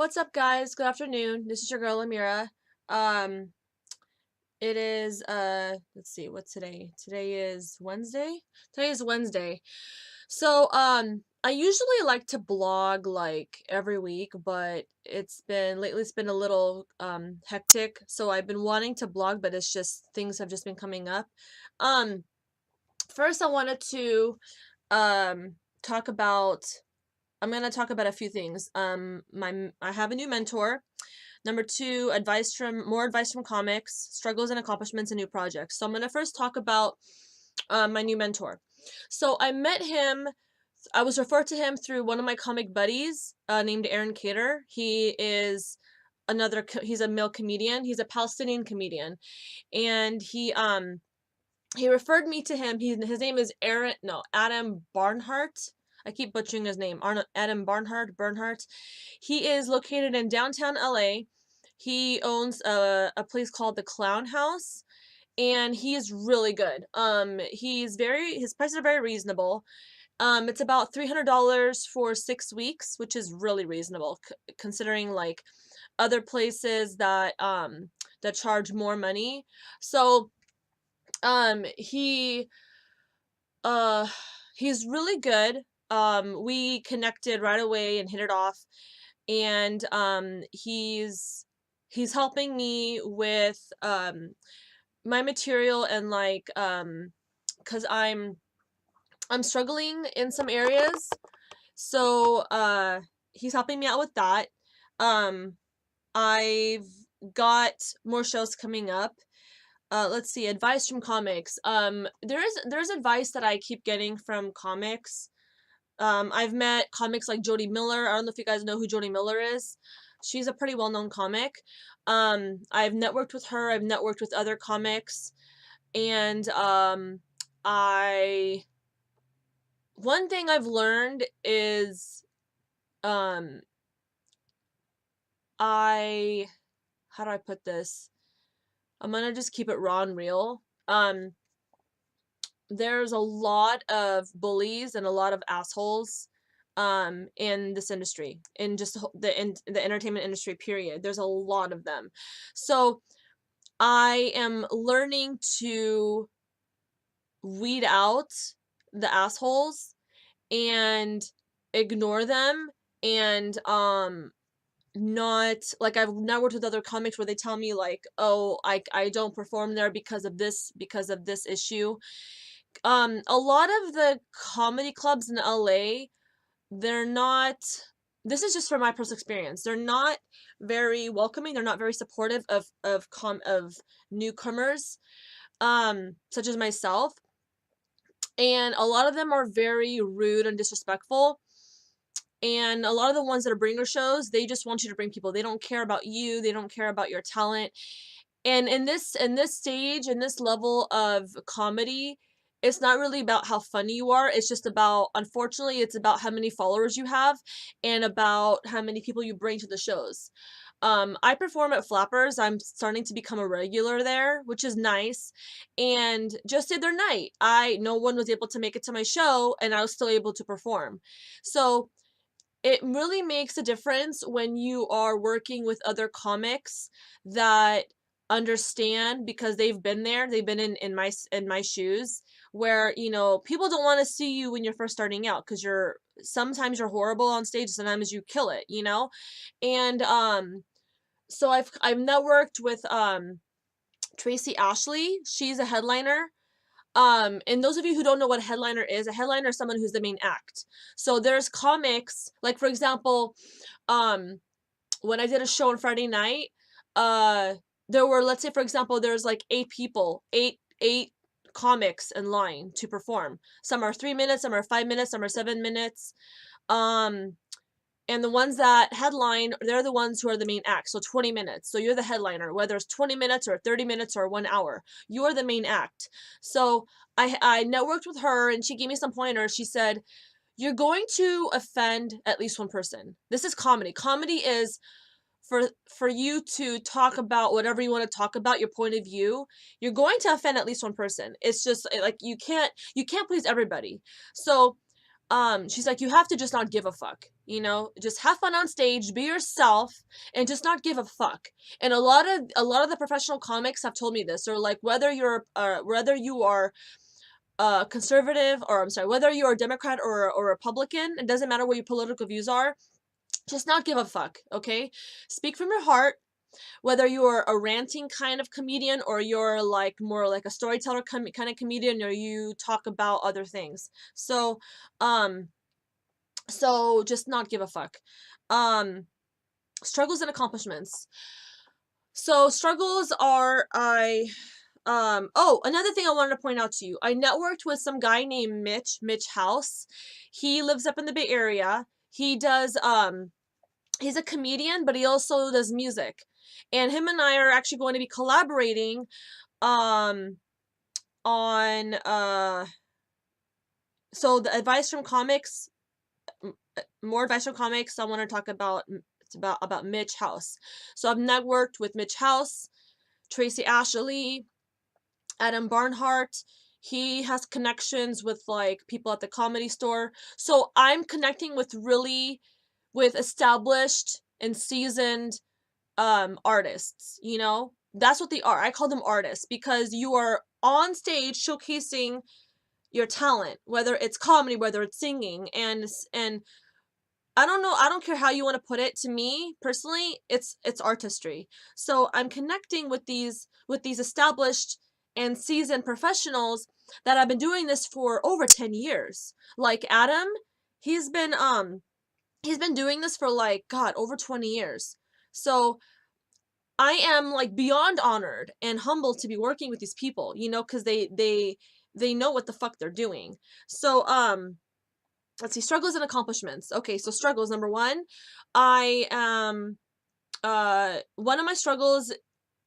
What's up, guys? Good afternoon. This is your girl Amira. Um, it is let's see, what's today? Today is Wednesday. Today is Wednesday. I usually like to blog like every week, but it's been a little hectic. So I've been wanting to blog, but it's just things have just been coming up. Um, First I wanted to um talk about I'm gonna talk about a few things. I have a new mentor. Number two, more advice from comics, struggles and accomplishments, and new projects. So I'm gonna first talk about my new mentor. So I met him. I was referred to him through one of my comic buddies named Aaron Cater. He's a male comedian. He's a Palestinian comedian, and he referred me to him. His name is Adam Barnhart. I keep butchering his name. Adam Bernhardt. He is located in downtown LA. He owns a place called the Clown House, and he is really good. His prices are very reasonable. It's about $300 for 6 weeks, which is really reasonable considering like other places that charge more money. So um he uh he's really good. We connected right away and hit it off, and he's helping me with my material, and like cuz I'm struggling in some areas. So he's helping me out with that. Um I've got more shows coming up. Let's see, advice from comics. There's advice that I keep getting from comics. I've met comics like Jody Miller. I don't know if you guys know who Jody Miller is. She's a pretty well-known comic. I've networked with her. I've networked with other comics, and I one thing I've learned is um, I how do I put this? I'm gonna just keep it raw and real. There's a lot of bullies and a lot of assholes in this industry, in just the entertainment industry, period. There's a lot of them. So I am learning to weed out the assholes and ignore them, and not like, I've networked with other comics where they tell me like, oh, I don't perform there because of this issue. A lot of the comedy clubs in LA, they're not, this is just from my personal experience, they're not very welcoming, they're not very supportive of newcomers, such as myself. And a lot of them are very rude and disrespectful. And a lot of the ones that are bringer shows, they just want you to bring people. They don't care about you, they don't care about your talent. And in this stage, in this level of comedy, it's not really about how funny you are. It's just about, unfortunately, it's about how many followers you have and about how many people you bring to the shows. I perform at Flappers. I'm starting to become a regular there, which is nice. And just the other night, no one was able to make it to my show, and I was still able to perform. So it really makes a difference when you are working with other comics that understand, because they've been there, they've been in my shoes, where people don't want to see you when you're first starting out, because sometimes you're horrible on stage, sometimes you kill it, and so I've networked with Tracy Ashley. She's a headliner. And those of you who don't know what a headliner is someone who's the main act. So there's comics, like for example, um, when I did a show on Friday night, uh, there were, let's say for example, there's like eight comics in line to perform. Some are 3 minutes, some are 5 minutes, some are 7 minutes. Um, and the ones that headline, they're the ones who are the main act. So 20 minutes. So you're the headliner, whether it's 20 minutes or 30 minutes or 1 hour. You're the main act. So I networked with her, and she gave me some pointers. She said, you're going to offend at least one person. This is comedy. Comedy is for you to talk about whatever you want to talk about, your point of view. You're going to offend at least one person. It's just like you can't please everybody. So she's like, you have to just not give a fuck, just have fun on stage, be yourself, and just not give a fuck. And a lot of the professional comics have told me this, or like, whether you are conservative, or I'm sorry, whether you're a Democrat or Republican, it doesn't matter what your political views are, just not give a fuck, okay? Speak from your heart, whether you're a ranting kind of comedian, or you're like more like a storyteller kind of comedian, or you talk about other things. Um so just not give a fuck. um Struggles and accomplishments. So struggles are, another thing I wanted to point out to you, I networked with some guy named Mitch House. He lives up in the Bay Area. He's a comedian, but he also does music. And him and I are actually going to be collaborating um on so the advice from comics, more advice from comics. I want to talk about, it's about Mitch House. So I've networked with Mitch House, Tracy Ashley, Adam Barnhart. He has connections with like people at the Comedy Store. So I'm connecting with established and seasoned artists, That's what they are. I call them artists because you are on stage showcasing your talent, whether it's comedy, whether it's singing, and I don't know, I don't care how you want to put it. To me personally, it's artistry. So I'm connecting with these established and seasoned professionals that have been doing this for over 10 years. Like Adam, he's been he's been doing this for like, god, over 20 years. So I am like beyond honored and humbled to be working with these people, because they know what the fuck they're doing. So let's see, struggles and accomplishments. Okay, so struggles number 1, I am one of my struggles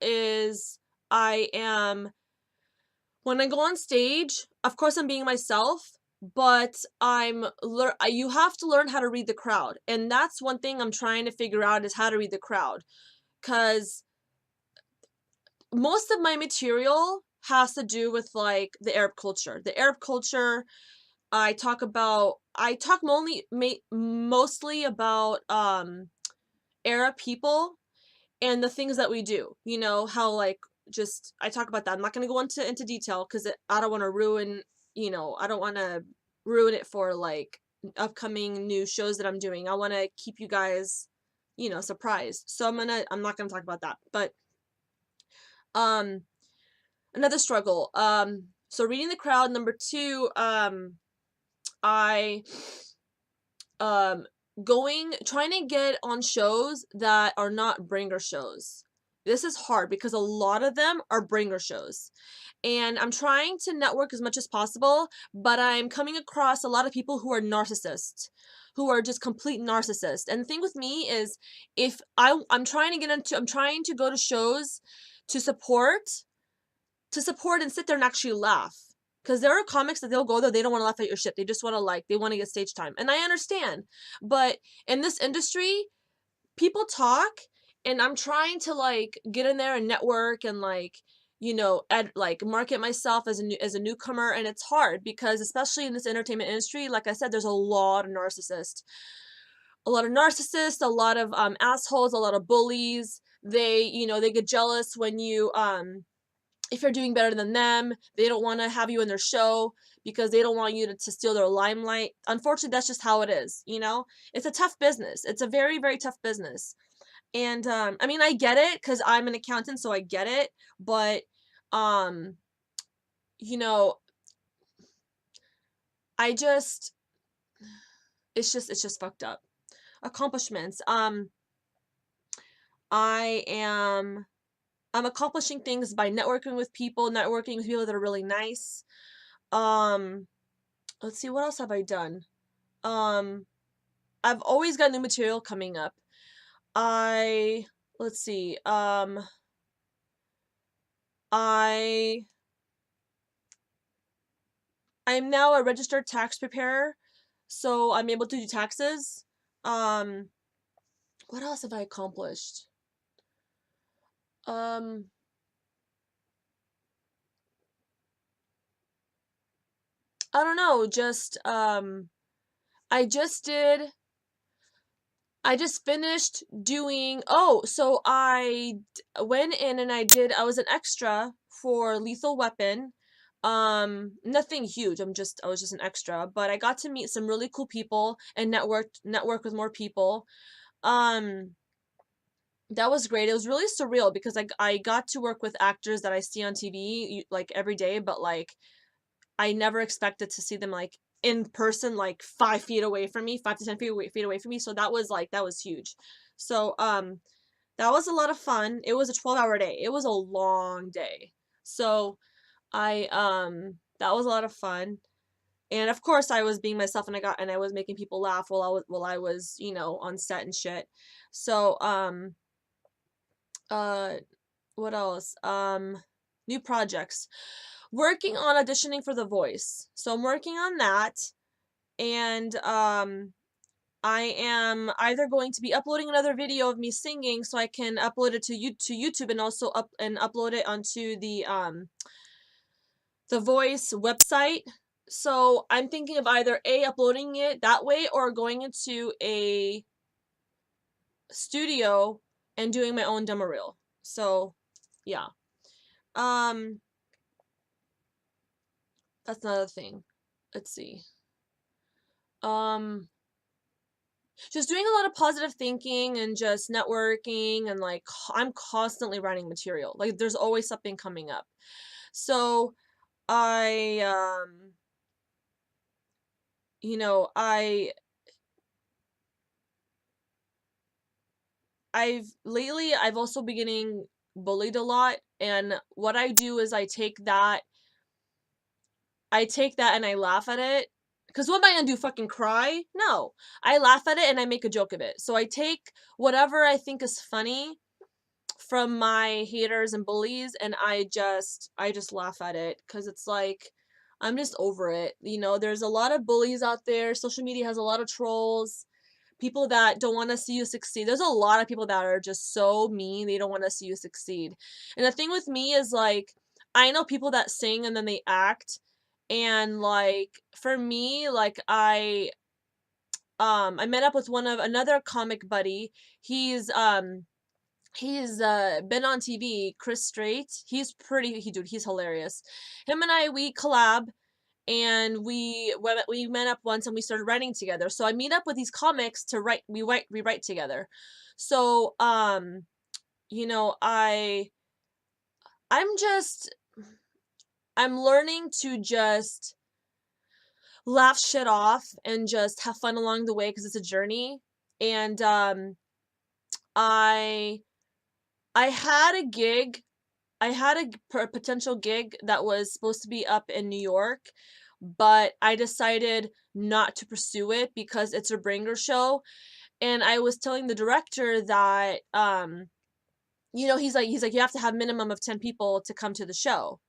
is, I am when I go on stage, of course I'm being myself, but you have to learn how to read the crowd. And that's one thing I'm trying to figure out, is how to read the crowd, cuz most of my material has to do with like the Arab culture. The Arab culture, I talk mostly about Arab people and the things that we do. How like, just I talk about that. I'm not going to go into detail cuz I don't want to I don't want to ruin it for like upcoming new shows that I'm doing. I want to keep you guys, surprised. So I'm not going to talk about that. But um another struggle, so reading the crowd. Number 2, I um trying to get on shows that are not bringer shows. This is hard because a lot of them are bringer shows, and I'm trying to network as much as possible, but I'm coming across a lot of people who are narcissists, who are just complete narcissists. And the thing with me is, if I'm trying to I'm trying to go to shows to support and sit there and actually laugh. Because there are comics that they'll go there, they don't want to laugh at your shit. They just want to they want to get stage time. And I understand. But in this industry, people talk, and I'm trying to like get in there and network and like, market myself as a newcomer. And it's hard because, especially in this entertainment industry, like I said, there's a lot of narcissists. A lot of assholes, a lot of bullies. They get jealous when you if you're doing better than them. They don't want to have you in their show because they don't want you to steal their limelight. Unfortunately, that's just how it is. It's a tough business. It's a very, very tough business. And I mean, I get it because I'm an accountant, so I get it. But um, you know, I just it's just fucked up. Accomplishments. I am I'm accomplishing things by networking with people that are really nice. Um, let's see, what else have I done? Um, I've always got new material coming up. I let's see. I I'm now a registered tax preparer, so I'm able to do taxes. Um, what else have I accomplished? Um, I don't know, just I just did I just finished doing, oh, so went in and I was an extra for Lethal Weapon. Nothing huge. I was just an extra, but I got to meet some really cool people and network with more people. Um, that was great. It was really surreal because I got to work with actors that I see on TV like every day, but like I never expected to see them like in person, like 5 feet away from me, 5 to 10 feet away from me. So that was huge. So that was a lot of fun. It was a 12-hour day. It was a long day. So I that was a lot of fun. And of course I was being myself and I was making people laugh while I was, on set and shit. So uh what else? New projects. Working on auditioning for The Voice. So I'm working on that, and I am either going to be uploading another video of me singing so I can upload it to YouTube and also upload it onto the Voice website. So I'm thinking of either uploading it that way or going into a studio and doing my own demo reel. So yeah. Um that's another thing. Let's see. Um just doing a lot of positive thinking and just networking, and like I'm constantly writing material. Like there's always something coming up. So I you know, I've also been getting bullied a lot, and what I do is I take that and I laugh at it. Cause what am I gonna do? Fucking cry? No. I laugh at it and I make a joke of it. So I take whatever I think is funny from my haters and bullies, and I just laugh at it because it's like I'm just over it. There's a lot of bullies out there. Social media has a lot of trolls, people that don't want to see you succeed. There's a lot of people that are just so mean. They don't want to see you succeed. And the thing with me is like I know people that sing and then they act, and like for me, like I met up with one of another comic buddy. He's been on TV, Chris Strait. He's hilarious. Him and I, we collab, and we met up once and we started writing together. So I meet up with these comics to write. We write together. So you know, I'm just I'm learning to just laugh shit off and just have fun along the way because it's a journey. And I I had a gig I had a potential gig that was supposed to be up in New York, but I decided not to pursue it because it's a bringer show. And I was telling the director that, he's like, you have to have minimum of 10 people to come to the show.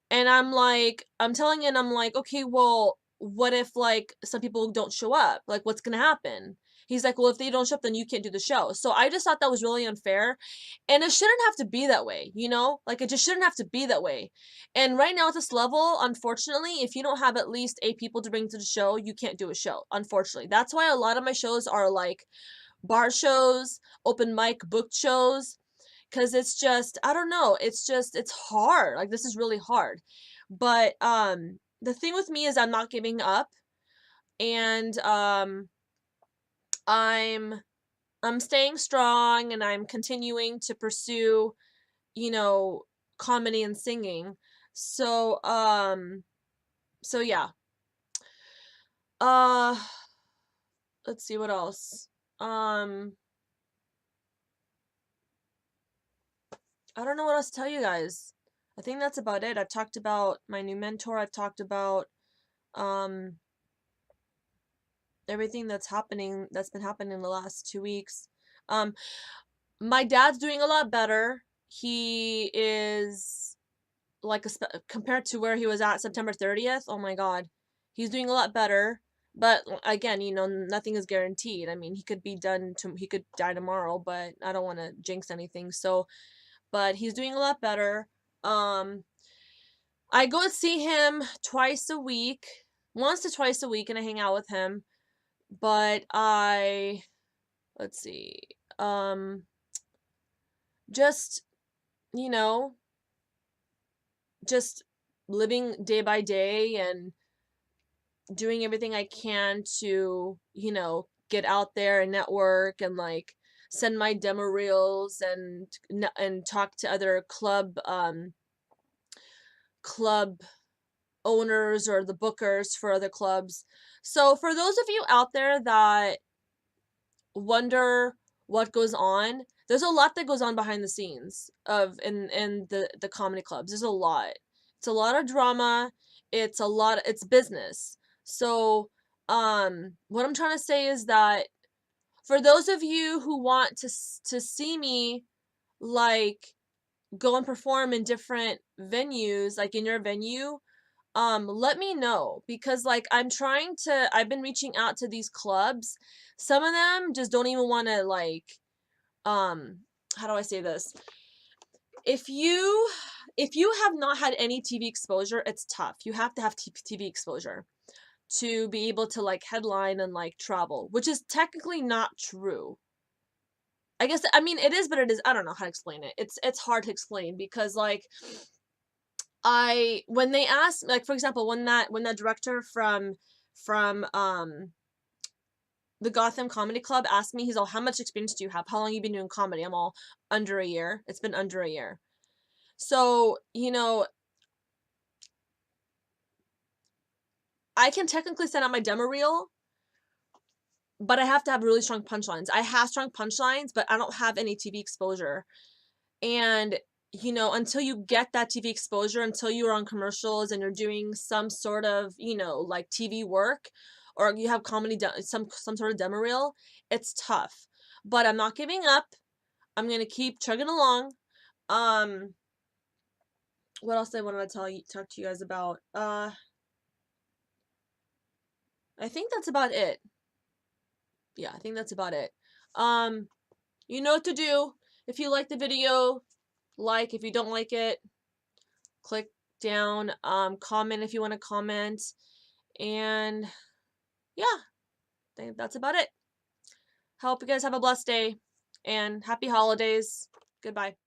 And I'm telling him, I'm like, okay, well, what if like some people don't show up? Like, what's gonna happen? He's like, well, if they don't show up, then you can't do the show. So I just thought that was really unfair. And it shouldn't have to be that way, you know? Like, it just shouldn't have to be that way. And right now at this level, unfortunately, if you don't have at least 8 people to bring to the show, you can't do a show, unfortunately. That's why a lot of my shows are like bar shows, open mic booked shows, because it's just, I don't know, it's hard. Like, this is really hard. But the thing with me is I'm not giving up, and I'm I'm staying strong, and I'm continuing to pursue, you know, comedy and singing. So so yeah. Uh let's see what else. Um I don't know what else to tell you guys. I think that's about it. I've talked about my new mentor. I've talked about um everything that's been happening in the last 2 weeks. Um my dad's doing a lot better. He is like compared to where he was at September 30th. Oh my god. He's doing a lot better. But again, nothing is guaranteed. I mean, he could die tomorrow, but I don't want to jinx anything. So, but he's doing a lot better. Um I go see him twice a week, once to twice a week, and I hang out with him. but let's see, um, just, you know, just living day by day and doing everything I can to, get out there and network and like send my demo reels and talk to other club owners or the bookers for other clubs. So for those of you out there that wonder what goes on, there's a lot that goes on behind the scenes of in the comedy clubs. There's a lot. It's a lot of drama. It's business. So what I'm trying to say is that for those of you who want to see me like go and perform in different venues, like in your venue, let me know, because like I've been reaching out to these clubs. Some of them just don't even want to like, um how do I say this? If you have not had any TV exposure, it's tough. You have to have TV exposure to be able to like headline and like travel, which is technically not true. I guess, I mean, it is, but it is, I don't know how to explain it. It's hard to explain because like when they asked, like, for example, when that director from the Gotham Comedy Club asked me, he's all, how much experience do you have? How long you been doing comedy? I'm all, under a year. It's been under a year. So, I can technically send out my demo reel, but I have to have really strong punchlines. I have strong punchlines, but I don't have any TV exposure. And, until you get that TV exposure, until you are on commercials and you're doing some sort of, like TV work, or you have some sort of demo reel, it's tough. But I'm not giving up. I'm gonna keep chugging along. Um, what else I wanted to talk to you guys about? I think that's about it. Yeah, I think that's about it. Um, you know what to do. If you like the video, like. If you don't like it, click down. Comment if you want to comment. And yeah, I think that's about it. Hope you guys have a blessed day and happy holidays. Goodbye.